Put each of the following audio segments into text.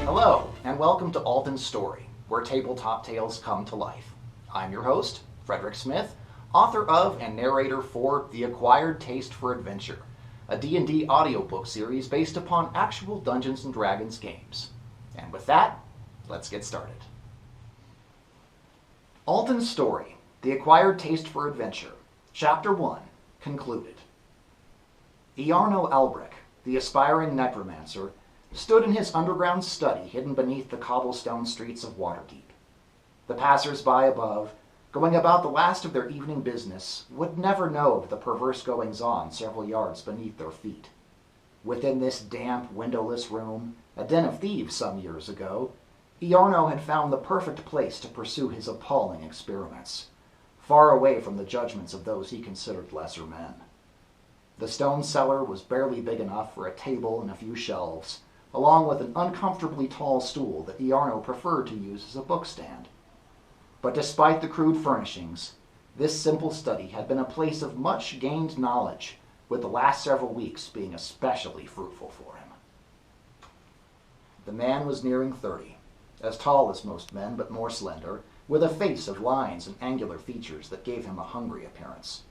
Hello, and welcome to Alton's Story, where tabletop tales come to life. I'm your host, Frederick Smith, author of and narrator for The Acquired Taste for Adventure, a D&D audiobook series based upon actual Dungeons & Dragons games. And with that, let's get started. Alton's Story, The Acquired Taste for Adventure, Chapter 1, concluded. Iarno Albrek, the aspiring necromancer, stood in his underground study hidden beneath the cobblestone streets of Waterdeep. The passers-by above, going about the last of their evening business, would never know of the perverse goings-on several yards beneath their feet. Within this damp, windowless room, a den of thieves some years ago, Iarno had found the perfect place to pursue his appalling experiments, far away from the judgments of those he considered lesser men. The stone cellar was barely big enough for a table and a few shelves, along with an uncomfortably tall stool that Iarno preferred to use as a bookstand. But despite the crude furnishings, this simple study had been a place of much gained knowledge, with the last several weeks being especially fruitful for him. The man was nearing 30, as tall as most men but more slender, with a face of lines and angular features that gave him a hungry appearance.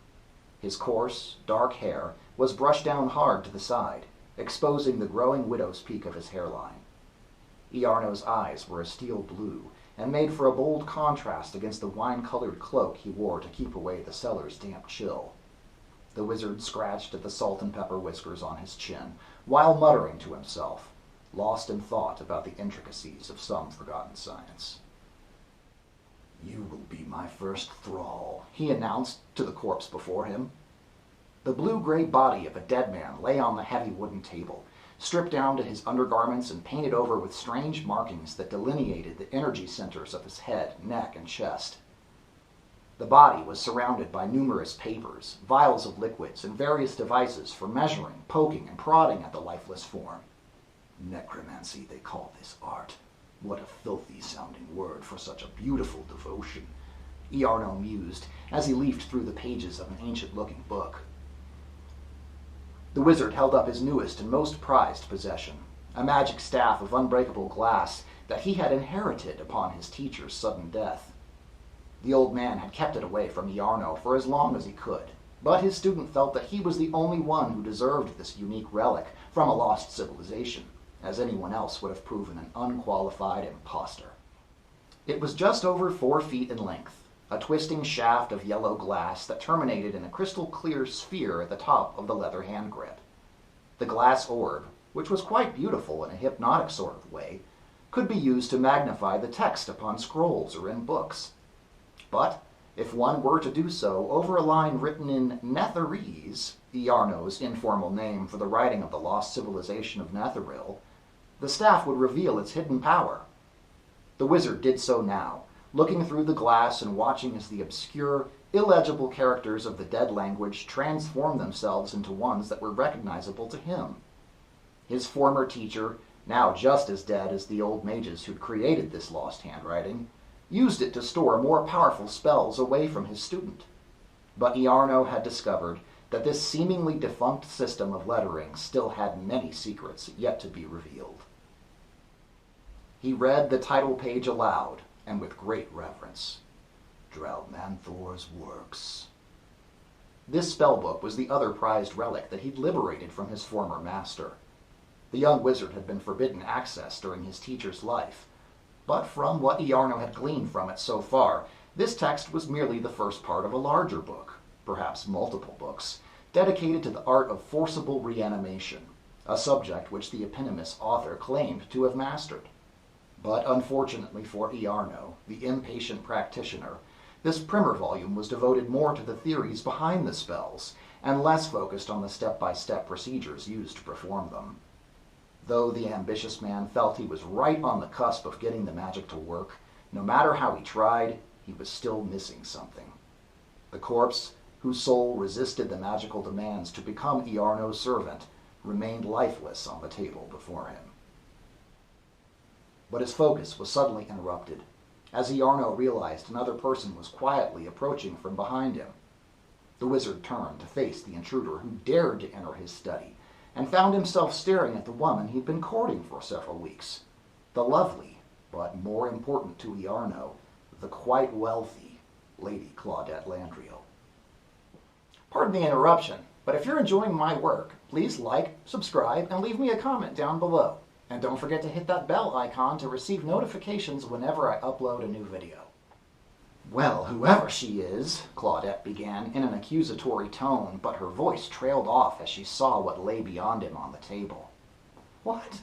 His coarse, dark hair was brushed down hard to the side, exposing the growing widow's peak of his hairline. Iarno's eyes were a steel blue, and made for a bold contrast against the wine-colored cloak he wore to keep away the cellar's damp chill. The wizard scratched at the salt and pepper whiskers on his chin, while muttering to himself, lost in thought about the intricacies of some forgotten science. "You will be my first thrall," he announced to the corpse before him. The blue-gray body of a dead man lay on the heavy wooden table, stripped down to his undergarments and painted over with strange markings that delineated the energy centers of his head, neck, and chest. The body was surrounded by numerous papers, vials of liquids, and various devices for measuring, poking, and prodding at the lifeless form. Necromancy, they call this art. What a filthy-sounding word for such a beautiful devotion, Iarno mused as he leafed through the pages of an ancient-looking book. The wizard held up his newest and most prized possession, a magic staff of unbreakable glass that he had inherited upon his teacher's sudden death. The old man had kept it away from Iarno for as long as he could, but his student felt that he was the only one who deserved this unique relic from a lost civilization, as anyone else would have proven an unqualified impostor. It was just over 4 feet in length, a twisting shaft of yellow glass that terminated in a crystal-clear sphere at the top of the leather hand grip. The glass orb, which was quite beautiful in a hypnotic sort of way, could be used to magnify the text upon scrolls or in books. But if one were to do so over a line written in Netherese, Iarno's informal name for the writing of the lost civilization of Netheril, the staff would reveal its hidden power. The wizard did so now, looking through the glass and watching as the obscure, illegible characters of the dead language transformed themselves into ones that were recognizable to him. His former teacher, now just as dead as the old mages who'd created this lost handwriting, used it to store more powerful spells away from his student. But Iarno had discovered that this seemingly defunct system of lettering still had many secrets yet to be revealed. He read the title page aloud, and with great reverence. Dralmanthor's Works. This spellbook was the other prized relic that he'd liberated from his former master. The young wizard had been forbidden access during his teacher's life, but from what Iarno had gleaned from it so far, this text was merely the first part of a larger book, perhaps multiple books, dedicated to the art of forcible reanimation, a subject which the eponymous author claimed to have mastered. But unfortunately for Iarno, the impatient practitioner, this primer volume was devoted more to the theories behind the spells, and less focused on the step-by-step procedures used to perform them. Though the ambitious man felt he was right on the cusp of getting the magic to work, no matter how he tried, he was still missing something. The corpse, whose soul resisted the magical demands to become Iarno's servant, remained lifeless on the table before him. But his focus was suddenly interrupted, as Iarno realized another person was quietly approaching from behind him. The wizard turned to face the intruder who dared to enter his study, and found himself staring at the woman he'd been courting for several weeks. the lovely, but more important to Iarno, the quite wealthy Lady Claudette Landriel. Pardon the interruption, but if you're enjoying my work, please like, subscribe, and leave me a comment down below. And don't forget to hit that bell icon to receive notifications whenever I upload a new video. Well, whoever she is, Claudette began in an accusatory tone, but her voice trailed off as she saw what lay beyond him on the table. What?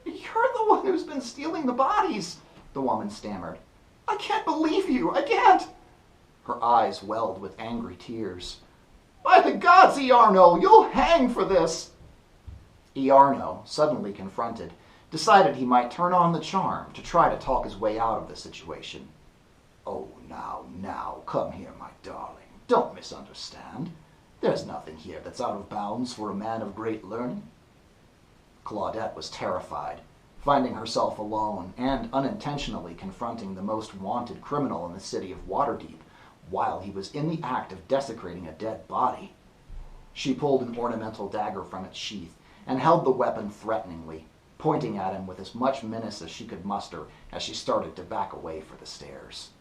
You're the one who's been stealing the bodies, the woman stammered. I can't believe you, I can't. Her eyes welled with angry tears. By the gods, Iarno, you'll hang for this. Iarno, suddenly confronted, decided he might turn on the charm to try to talk his way out of the situation. Oh, now, come here, my darling. Don't misunderstand. There's nothing here that's out of bounds for a man of great learning. Claudette was terrified, finding herself alone and unintentionally confronting the most wanted criminal in the city of Waterdeep while he was in the act of desecrating a dead body. She pulled an ornamental dagger from its sheath and held the weapon threateningly, pointing at him with as much menace as she could muster as she started to back away for the stairs.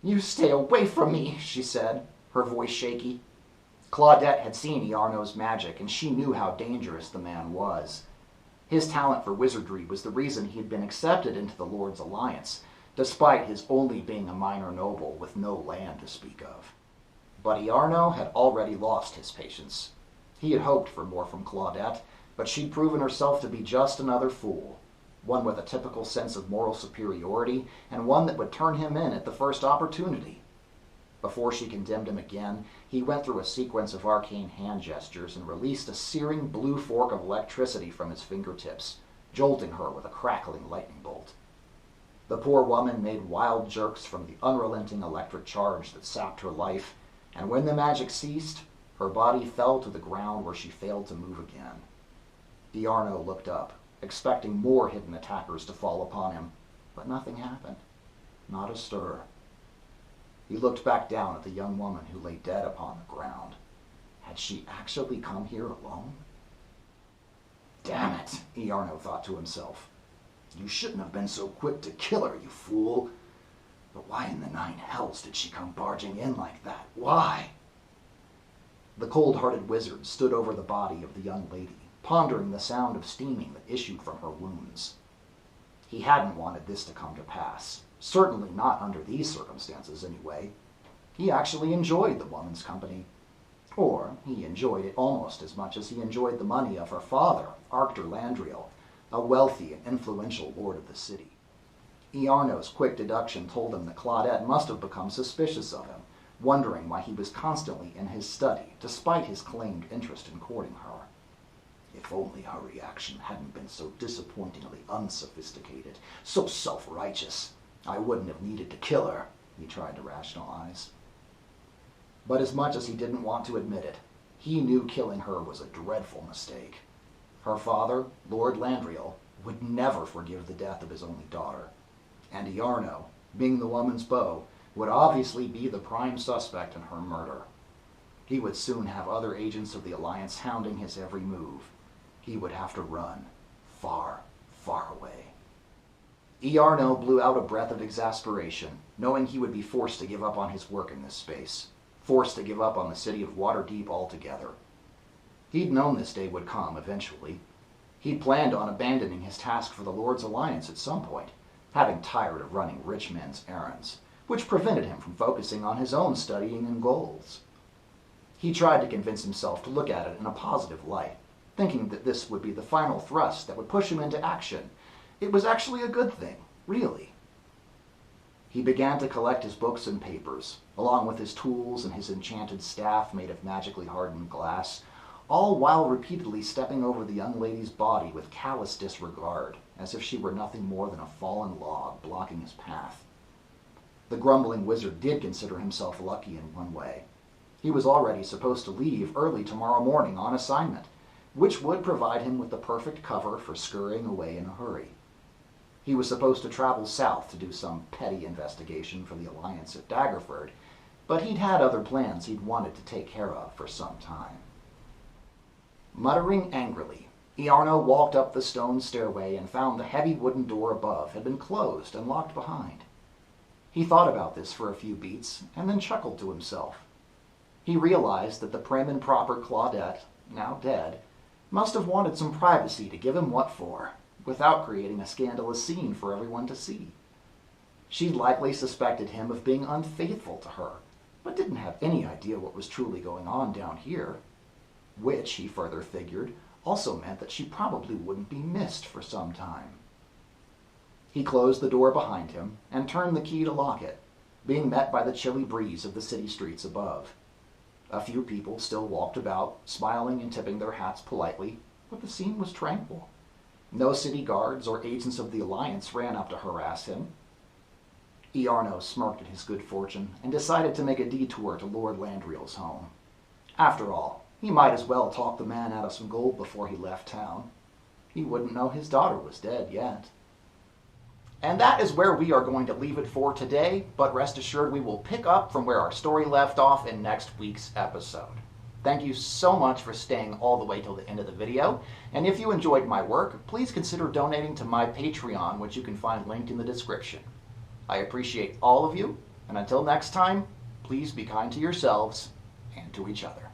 You stay away from me, she said, her voice shaky. Claudette had seen Iarno's magic, and she knew how dangerous the man was. His talent for wizardry was the reason he had been accepted into the Lord's Alliance, despite his only being a minor noble with no land to speak of. But Iarno had already lost his patience. He had hoped for more from Claudette, but she'd proven herself to be just another fool, one with a typical sense of moral superiority, and one that would turn him in at the first opportunity. Before she condemned him again, he went through a sequence of arcane hand gestures and released a searing blue fork of electricity from his fingertips, jolting her with a crackling lightning bolt. The poor woman made wild jerks from the unrelenting electric charge that sapped her life, and when the magic ceased, her body fell to the ground where she failed to move again. Iarno looked up, expecting more hidden attackers to fall upon him, but nothing happened. Not a stir. He looked back down at the young woman who lay dead upon the ground. Had she actually come here alone? Damn it, Iarno thought to himself. You shouldn't have been so quick to kill her, you fool. But why in the nine hells did she come barging in like that? Why? The cold-hearted wizard stood over the body of the young lady, pondering the sound of steaming that issued from her wounds. He hadn't wanted this to come to pass. Certainly not under these circumstances, anyway. He actually enjoyed the woman's company. Or he enjoyed it almost as much as he enjoyed the money of her father, Arctor Landriel, a wealthy and influential lord of the city. Iarno's quick deduction told him that Claudette must have become suspicious of him, wondering why he was constantly in his study, despite his claimed interest in courting her. If only her reaction hadn't been so disappointingly unsophisticated, so self-righteous, I wouldn't have needed to kill her, he tried to rationalize. But as much as he didn't want to admit it, he knew killing her was a dreadful mistake. Her father, Lord Landriel, would never forgive the death of his only daughter. And Iarno, being the woman's beau, would obviously be the prime suspect in her murder. He would soon have other agents of the Alliance hounding his every move. He would have to run far, far away. Iarno blew out a breath of exasperation, knowing he would be forced to give up on his work in this space, forced to give up on the city of Waterdeep altogether. He'd known this day would come eventually. He'd planned on abandoning his task for the Lord's Alliance at some point, having tired of running rich men's errands, which prevented him from focusing on his own studying and goals. He tried to convince himself to look at it in a positive light, thinking that this would be the final thrust that would push him into action. It was actually a good thing, really. He began to collect his books and papers, along with his tools and his enchanted staff made of magically hardened glass, all while repeatedly stepping over the young lady's body with callous disregard, as if she were nothing more than a fallen log blocking his path. The grumbling wizard did consider himself lucky in one way. He was already supposed to leave early tomorrow morning on assignment, which would provide him with the perfect cover for scurrying away in a hurry. He was supposed to travel south to do some petty investigation for the Alliance at Daggerford, but he'd had other plans he'd wanted to take care of for some time. Muttering angrily, Iarno walked up the stone stairway and found the heavy wooden door above had been closed and locked behind. He thought about this for a few beats and then chuckled to himself. He realized that the prim and proper Claudette, now dead, must have wanted some privacy to give him what for, without creating a scandalous scene for everyone to see. She'd likely suspected him of being unfaithful to her, but didn't have any idea what was truly going on down here, which, he further figured, also meant that she probably wouldn't be missed for some time. He closed the door behind him and turned the key to lock it, being met by the chilly breeze of the city streets above. A few people still walked about, smiling and tipping their hats politely, but the scene was tranquil. No city guards or agents of the Alliance ran up to harass him. Iarno smirked at his good fortune and decided to make a detour to Lord Landriel's home. After all, he might as well talk the man out of some gold before he left town. He wouldn't know his daughter was dead yet. And that is where we are going to leave it for today, but rest assured we will pick up from where our story left off in next week's episode. Thank you so much for staying all the way till the end of the video, and if you enjoyed my work, please consider donating to my Patreon, which you can find linked in the description. I appreciate all of you, and until next time, please be kind to yourselves and to each other.